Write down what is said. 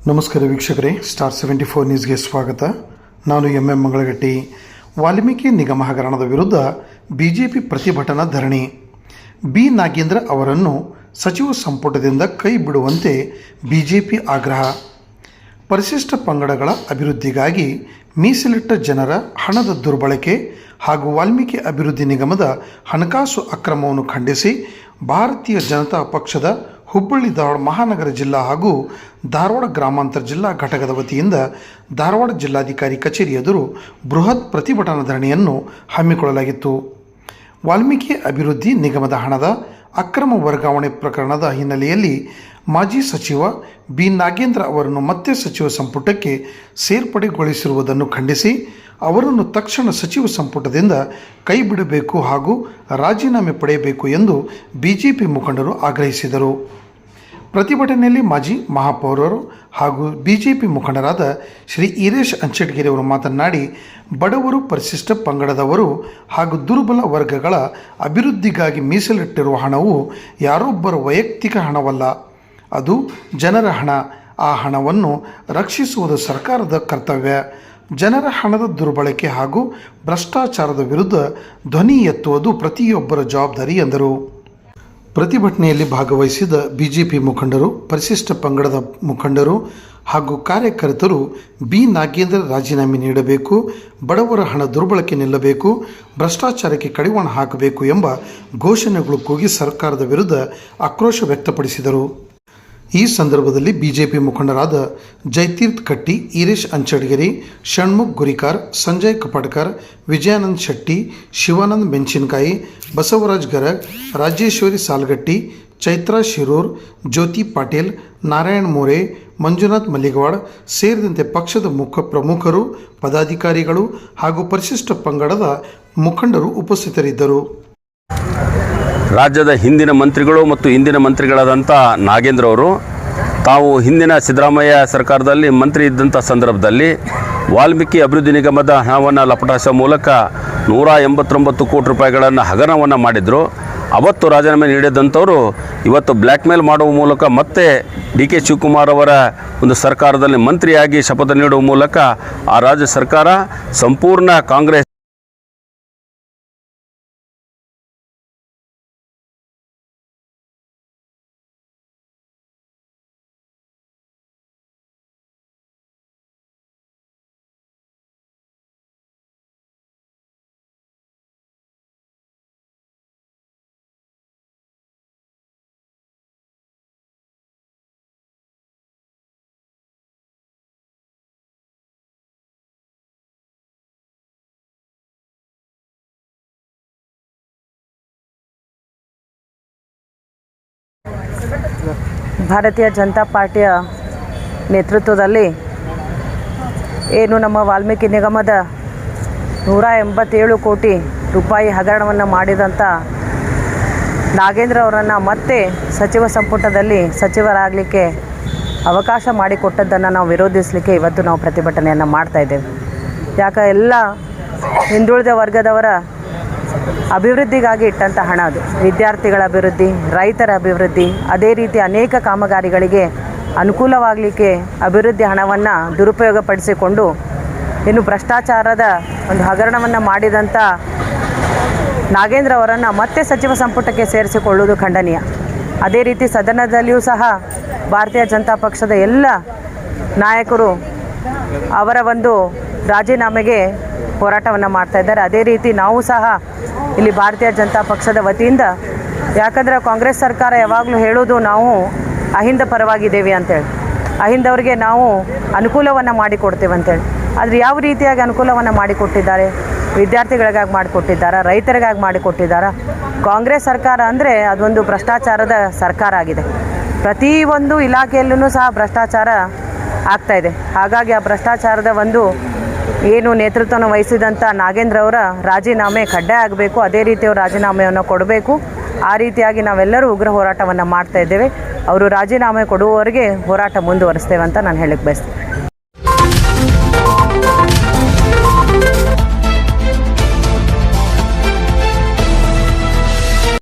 ನಮಸ್ಕಾರ ವೀಕ್ಷಕರೇ, ಸ್ಟಾರ್ 74 ನ್ಯೂಸ್ಗೆ ಸ್ವಾಗತ. ನಾನು ಎಂ ಮಂಗಳಗಟ್ಟಿ. ವಾಲ್ಮೀಕಿ ನಿಗಮ ಹಗರಣದ ವಿರುದ್ಧ ಬಿಜೆಪಿ ಪ್ರತಿಭಟನಾ ಧರಣಿ. ಬಿ ನಾಗೇಂದ್ರ ಅವರನ್ನು ಸಚಿವ ಸಂಪುಟದಿಂದ ಕೈ ಬಿಡುವಂತೆ ಬಿಜೆಪಿ ಆಗ್ರಹ. ಪರಿಶಿಷ್ಟ ಪಂಗಡಗಳ ಅಭಿವೃದ್ಧಿಗಾಗಿ ಮೀಸಲಿಟ್ಟ ಜನರ ಹಣದ ದುರ್ಬಳಕೆ ಹಾಗೂ ವಾಲ್ಮೀಕಿ ಅಭಿವೃದ್ಧಿ ನಿಗಮದ ಹಣಕಾಸು ಅಕ್ರಮವನ್ನು ಖಂಡಿಸಿ ಭಾರತೀಯ ಜನತಾ ಪಕ್ಷದ ಹುಬ್ಬಳ್ಳಿ ಧಾರವಾಡ ಮಹಾನಗರ ಜಿಲ್ಲಾ ಹಾಗೂ ಧಾರವಾಡ ಗ್ರಾಮಾಂತರ ಜಿಲ್ಲಾ ಘಟಕದ ವತಿಯಿಂದ ಧಾರವಾಡ ಜಿಲ್ಲಾಧಿಕಾರಿ ಕಚೇರಿ ಎದುರು ಬೃಹತ್ ಪ್ರತಿಭಟನಾ ಧರಣಿಯನ್ನು ಹಮ್ಮಿಕೊಳ್ಳಲಾಗಿತ್ತು. ವಾಲ್ಮೀಕಿ ಅಭಿವೃದ್ಧಿ ನಿಗಮದ ಹಣದ ಅಕ್ರಮ ವರ್ಗಾವಣೆ ಪ್ರಕರಣದ ಹಿನ್ನೆಲೆಯಲ್ಲಿ ಮಾಜಿ ಸಚಿವ ಬಿ ನಾಗೇಂದ್ರ ಅವರನ್ನು ಮತ್ತೆ ಸಚಿವ ಸಂಪುಟಕ್ಕೆ ಸೇರ್ಪಡೆಗೊಳಿಸಿರುವುದನ್ನು ಖಂಡಿಸಿ ಅವರನ್ನು ತಕ್ಷಣ ಸಚಿವ ಸಂಪುಟದಿಂದ ಕೈಬಿಡಬೇಕು ಹಾಗೂ ರಾಜೀನಾಮೆ ಪಡೆಯಬೇಕು ಎಂದು ಬಿಜೆಪಿ ಮುಖಂಡರು ಆಗ್ರಹಿಸಿದರು. ಪ್ರತಿಭಟನೆಯಲ್ಲಿ ಮಾಜಿ ಮಹಾಪೌರರು ಹಾಗೂ ಬಿಜೆಪಿ ಮುಖಂಡರಾದ ಶ್ರೀ ಈರೇಶ್ ಅಂಚೆಟ್ಗಿರಿ ಅವರು ಮಾತನಾಡಿ, ಬಡವರು, ಪರಿಶಿಷ್ಟ ಪಂಗಡದವರು ಹಾಗೂ ದುರ್ಬಲ ವರ್ಗಗಳ ಅಭಿವೃದ್ಧಿಗಾಗಿ ಮೀಸಲಿಟ್ಟಿರುವ ಹಣವು ಯಾರೊಬ್ಬರ ವೈಯಕ್ತಿಕ ಹಣವಲ್ಲ, ಅದು ಜನರ ಹಣ. ಆ ಹಣವನ್ನು ರಕ್ಷಿಸುವುದು ಸರ್ಕಾರದ ಕರ್ತವ್ಯ. ಜನರ ಹಣದ ದುರ್ಬಳಕೆ ಹಾಗೂ ಭ್ರಷ್ಟಾಚಾರದ ವಿರುದ್ಧ ಧ್ವನಿ ಎತ್ತುವುದು ಪ್ರತಿಯೊಬ್ಬರ ಜವಾಬ್ದಾರಿ ಎಂದರು. ಪ್ರತಿಭಟನೆಯಲ್ಲಿ ಭಾಗವಹಿಸಿದ ಬಿಜೆಪಿ ಮುಖಂಡರು, ಪರಿಶಿಷ್ಟ ಪಂಗಡದ ಮುಖಂಡರು ಹಾಗೂ ಕಾರ್ಯಕರ್ತರು ಬಿ ನಾಗೇಂದ್ರ ರಾಜೀನಾಮೆ ನೀಡಬೇಕು, ಬಡವರ ಹಣ ದುರ್ಬಳಕೆ ನಿಲ್ಲಬೇಕು, ಭ್ರಷ್ಟಾಚಾರಕ್ಕೆ ಕಡಿವಾಣ ಹಾಕಬೇಕು ಎಂಬ ಘೋಷಣೆಗಳು ಕೂಗಿ ಸರ್ಕಾರದ ವಿರುದ್ಧ ಆಕ್ರೋಶ ವ್ಯಕ್ತಪಡಿಸಿದರು. ಈ ಸಂದರ್ಭದಲ್ಲಿ ಬಿಜೆಪಿ ಮುಖಂಡರಾದ ಜಯತೀರ್ಥ ಕಟ್ಟಿ, ಈರೇಶ್ ಅಂಚಡ್ಗಿರಿ, ಷಣ್ಮುಖ್ ಗುರಿಕಾರ್, ಸಂಜಯ್ ಕಪಡ್ಕರ್, ವಿಜಯಾನಂದ್ ಶೆಟ್ಟಿ, ಶಿವಾನಂದ್ ಮೆಣಸಿನಕಾಯಿ, ಬಸವರಾಜ್ ಗರಗ್, ರಾಜೇಶ್ವರಿ ಸಾಲ್ಗಟ್ಟಿ, ಚೈತ್ರಾ ಶಿರೂರ್, ಜ್ಯೋತಿ ಪಾಟೀಲ್, ನಾರಾಯಣ್ ಮೋರೆ, ಮಂಜುನಾಥ್ ಮಲ್ಲಿಗವಾಡ್ ಸೇರಿದಂತೆ ಪಕ್ಷದ ಪ್ರಮುಖರು, ಪದಾಧಿಕಾರಿಗಳು ಹಾಗೂ ಪರಿಶಿಷ್ಟ ಪಂಗಡದ ಮುಖಂಡರು ಉಪಸ್ಥಿತರಿದ್ದರು. ರಾಜ್ಯದ ಹಿಂದಿನ ಮಂತ್ರಿಗಳು ಮತ್ತು ಇಂದಿನ ಮಂತ್ರಿಗಳಾದಂಥ ನಾಗೇಂದ್ರ ಅವರು ತಾವು ಹಿಂದಿನ ಸಿದ್ದರಾಮಯ್ಯ ಸರ್ಕಾರದಲ್ಲಿ ಮಂತ್ರಿ ಇದ್ದಂಥ ಸಂದರ್ಭದಲ್ಲಿ ವಾಲ್ಮೀಕಿ ಅಭಿವೃದ್ಧಿ ನಿಗಮದ ಹಣವನ್ನು ಲಪಟಾಯಿಸುವ ಮೂಲಕ 189 ಕೋಟಿ ರೂಪಾಯಿಗಳನ್ನು ಹಗರಣವನ್ನು ಮಾಡಿದರು. ಅವತ್ತು ರಾಜೀನಾಮೆ ನೀಡಿದಂಥವರು ಇವತ್ತು ಬ್ಲ್ಯಾಕ್ ಮೇಲ್ ಮಾಡುವ ಮೂಲಕ ಮತ್ತೆ ಡಿ ಕೆ ಶಿವಕುಮಾರ್ ಅವರ ಒಂದು ಸರ್ಕಾರದಲ್ಲಿ ಮಂತ್ರಿಯಾಗಿ ಶಪಥ ನೀಡುವ ಮೂಲಕ ಆ ರಾಜ್ಯ ಸರ್ಕಾರ ಸಂಪೂರ್ಣ ಕಾಂಗ್ರೆಸ್ ಭಾರತೀಯ ಜನತಾ ಪಾರ್ಟಿಯ ನೇತೃತ್ವದಲ್ಲಿ ಏನು ನಮ್ಮ ವಾಲ್ಮೀಕಿ ನಿಗಮದ 187 ಕೋಟಿ ರೂಪಾಯಿ ಹಗರಣವನ್ನು ಮಾಡಿದಂಥ ನಾಗೇಂದ್ರ ಅವರನ್ನು ಮತ್ತೆ ಸಚಿವ ಸಂಪುಟದಲ್ಲಿ ಸಚಿವರಾಗಲಿಕ್ಕೆ ಅವಕಾಶ ಮಾಡಿಕೊಟ್ಟದ್ದನ್ನು ನಾವು ವಿರೋಧಿಸಲಿಕ್ಕೆ ಇವತ್ತು ನಾವು ಪ್ರತಿಭಟನೆಯನ್ನು ಮಾಡ್ತಾಯಿದ್ದೇವೆ. ಎಲ್ಲ ಹಿಂದುಳಿದ ವರ್ಗದವರ ಅಭಿವೃದ್ಧಿಗಾಗಿ ಇಟ್ಟಂಥ ಹಣ ಅದು. ವಿದ್ಯಾರ್ಥಿಗಳ ಅಭಿವೃದ್ಧಿ, ರೈತರ ಅಭಿವೃದ್ಧಿ, ಅದೇ ರೀತಿ ಅನೇಕ ಕಾಮಗಾರಿಗಳಿಗೆ ಅನುಕೂಲವಾಗಲಿಕ್ಕೆ ಅಭಿವೃದ್ಧಿ ಹಣವನ್ನು ದುರುಪಯೋಗಪಡಿಸಿಕೊಂಡು ಇನ್ನು ಭ್ರಷ್ಟಾಚಾರದ ಒಂದು ಹಗರಣವನ್ನು ಮಾಡಿದಂಥ ನಾಗೇಂದ್ರ ಅವರನ್ನು ಮತ್ತೆ ಸಚಿವ ಸಂಪುಟಕ್ಕೆ ಸೇರಿಸಿಕೊಳ್ಳುವುದು ಖಂಡನೀಯ. ಅದೇ ರೀತಿ ಸದನದಲ್ಲಿಯೂ ಸಹ ಭಾರತೀಯ ಜನತಾ ಪಕ್ಷದ ಎಲ್ಲ ನಾಯಕರು ಅವರ ಒಂದು ರಾಜೀನಾಮೆಗೆ ಹೋರಾಟವನ್ನು ಮಾಡ್ತಾಯಿದ್ದಾರೆ. ಅದೇ ರೀತಿ ನಾವು ಸಹ ಇಲ್ಲಿ ಭಾರತೀಯ ಜನತಾ ಪಕ್ಷದ ವತಿಯಿಂದ, ಯಾಕಂದರೆ ಕಾಂಗ್ರೆಸ್ ಸರ್ಕಾರ ಯಾವಾಗಲೂ ಹೇಳೋದು ನಾವು ಅಹಿಂದ ಪರವಾಗಿದ್ದೇವೆ ಅಂತೇಳಿ, ಅಹಿಂದವರಿಗೆ ನಾವು ಅನುಕೂಲವನ್ನು ಮಾಡಿಕೊಡ್ತೇವೆ ಅಂತೇಳಿ. ಆದರೆ ಯಾವ ರೀತಿಯಾಗಿ ಅನುಕೂಲವನ್ನು ಮಾಡಿಕೊಟ್ಟಿದ್ದಾರೆ? ವಿದ್ಯಾರ್ಥಿಗಳಿಗಾಗಿ ಮಾಡಿಕೊಟ್ಟಿದ್ದಾರೆ, ರೈತರಿಗಾಗಿ ಮಾಡಿಕೊಟ್ಟಿದ್ದಾರೆ. ಕಾಂಗ್ರೆಸ್ ಸರ್ಕಾರ ಅಂದರೆ ಅದೊಂದು ಭ್ರಷ್ಟಾಚಾರದ ಸರ್ಕಾರ ಆಗಿದೆ. ಪ್ರತಿಯೊಂದು ಇಲಾಖೆಯಲ್ಲೂ ಸಹ ಭ್ರಷ್ಟಾಚಾರ ಆಗ್ತಾಯಿದೆ. ಹಾಗಾಗಿ ಆ ಭ್ರಷ್ಟಾಚಾರದ ಒಂದು ಏನು ನೇತೃತ್ವವನ್ನು ವಹಿಸಿದಂಥ ನಾಗೇಂದ್ರ ಅವರ ರಾಜೀನಾಮೆ ಕಡ್ಡಾಯ ಆಗಬೇಕು. ಅದೇ ರೀತಿ ಅವರು ರಾಜೀನಾಮೆಯನ್ನು ಕೊಡಬೇಕು. ಆ ರೀತಿಯಾಗಿ ನಾವೆಲ್ಲರೂ ಉಗ್ರ ಹೋರಾಟವನ್ನು ಮಾಡ್ತಾ ಇದ್ದೇವೆ. ಅವರು ರಾಜೀನಾಮೆ ಕೊಡುವವರೆಗೆ ಹೋರಾಟ ಮುಂದುವರಿಸ್ತೇವೆ ಅಂತ ನಾನು ಹೇಳಕ್ಕೆ ಬಯಸ್ತೇನೆ.